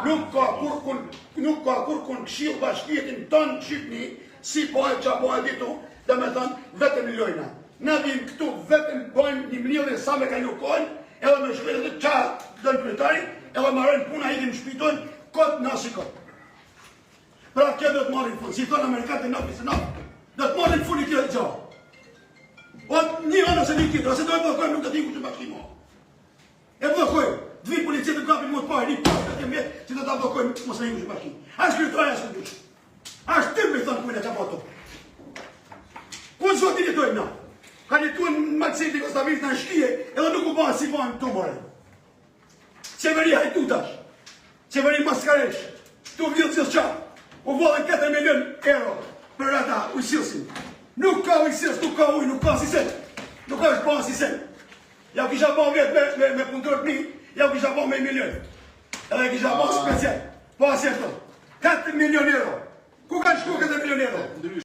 Nuk ka kur këshill bashkjetin tonë Shqipni, si bëhet që bëhet ditu, dhe me thënë, vetëm i lojna. Na vim këtu, vetëm bëjmë një mlidhje sa me ka lukojnë, edhe me shkëllë dhe qatë dënë kryetari, edhe marrën puna, ikim shpitojnë, kotë nasi kotë. Pra kjo do të marrin fund, si thonë Amerikatë e nëpë, do të marrin fund i kjo të gjohë. O një anë ose një tjetër, ose do e blokojmë, nuk do t'inku që bashkimo. E blokojmë, dhvi policijet të kapin më të pari, një pasë të mjetë, që do t'a blokojmë, mos në inku që bashkim. Ashtë kryetari, ashtë këndush. Ashtë ty me thonë kujnë e që apoto. Ku zotin jetojmë na? Ka jetuën në Malceti, Kostavic, në shkije, edhe nuk u banë si banë të more. Qeveri hajtutash, qeveri maskaresh, tu vjëllë cilë qa, u vodhen 4 milion euro për ata ujësilsin. Nuk ka ujësils, nuk ka uj, nuk ka sisen, nuk ka është banë sisen. Ja kisha banë vetë me punëtorët mi, ja kisha banë me 1 milion. Edhe kisha banë special, po asjeto. 4 milion euro. Ku kanë shku 4 milion euro?